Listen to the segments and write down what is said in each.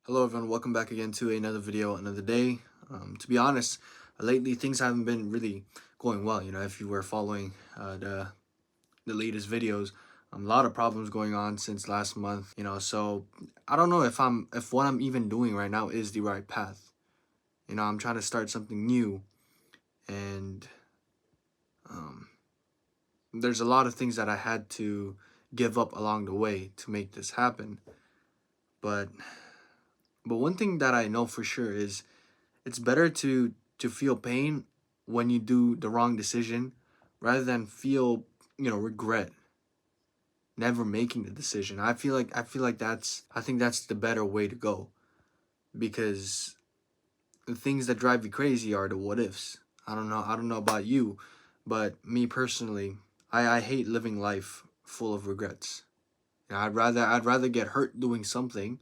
Hello everyone, welcome back again to another video, another day. To be honest, lately things haven't been really going well. If you were following the latest videos, a lot of problems going on since last month. So I don't know if what I'm even doing right now is the right path. I'm trying to start something new, and um, there's a lot of things that I had to give up along the way to make this happen. But one thing that I know for sure is it's better to feel pain when you do the wrong decision rather than feel, regret never making the decision. I think that's the better way to go, because the things that drive you crazy are the what ifs. I don't know about you, but me personally, I hate living life full of regrets. I'd rather get hurt doing something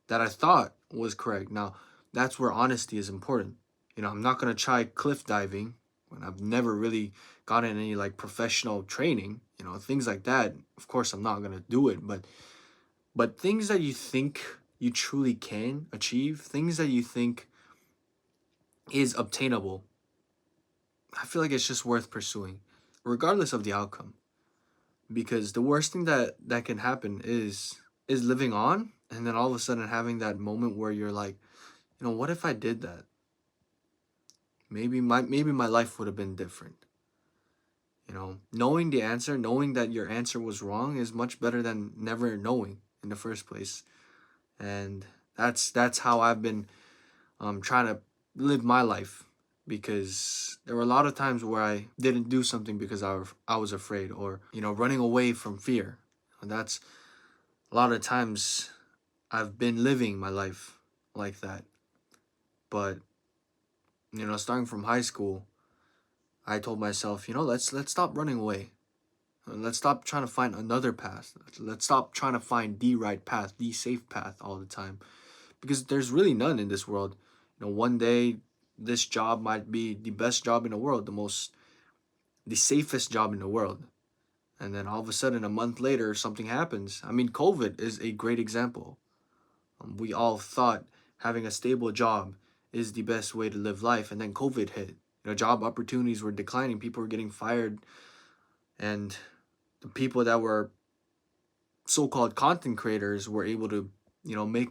that I thought was correct. Now, that's where honesty is important. I'm not gonna try cliff diving when I've never really gotten any like professional training. Things like that. Of course, I'm not gonna do it. But things that you think you truly can achieve, things that you think is obtainable, I feel like it's just worth pursuing, regardless of the outcome. Because the worst thing that can happen is living on, and then all of a sudden having that moment where you're like, what if I did that? Maybe my life would have been different. Knowing the answer, knowing that your answer was wrong is much better than never knowing in the first place. And that's how I've been trying to live my life, because there were a lot of times where I didn't do something because I was afraid, or running away from fear. And that's a lot of times I've been living my life like that. But starting from high school, I told myself, let's stop running away. Let's stop trying to find another path. Let's stop trying to find the right path, the safe path all the time. Because there's really none in this world. One day this job might be the best job in the world, the safest job in the world. And then all of a sudden, a month later, something happens. I mean, COVID is a great example. We all thought having a stable job is the best way to live life, and then COVID hit. Job opportunities were declining, people were getting fired, and the people that were so-called content creators were able to, make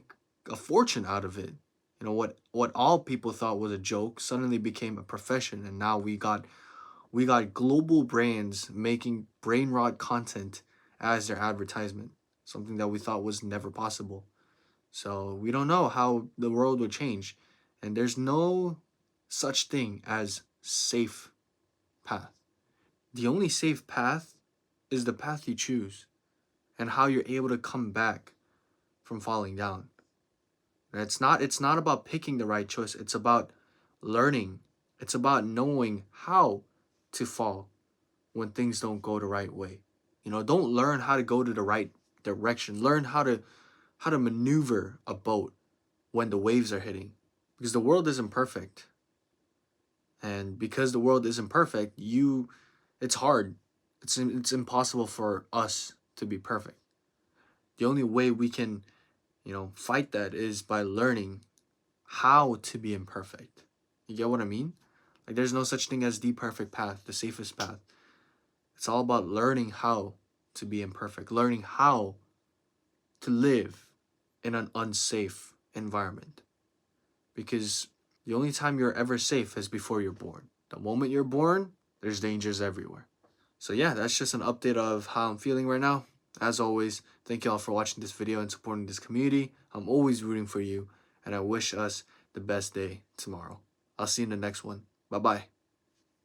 a fortune out of it. What all people thought was a joke suddenly became a profession, and now we got global brands making brain rot content as their advertisement, something that we thought was never possible. So we don't know how the world will change, and there's no such thing as safe path. The only safe path is the path you choose, and how you're able to come back from falling down. And it's not about picking the right choice. It's about learning. It's about knowing how to fall when things don't go the right way. Don't learn how to go to the right direction. Learn how to maneuver a boat when the waves are hitting. Because the world isn't perfect. And because the world isn't perfect, it's hard. It's impossible for us to be perfect. The only way we can, fight that is by learning how to be imperfect. You get what I mean? Like, there's no such thing as the perfect path, the safest path. It's all about learning how to be imperfect, learning how to live in an unsafe environment. Because the only time you're ever safe is before you're born. The moment you're born, there's dangers everywhere. So yeah, that's just an update of how I'm feeling right now. As always, thank you all for watching this video and supporting this community. I'm always rooting for you, and I wish us the best day tomorrow. I'll see you in the next one. Bye-bye.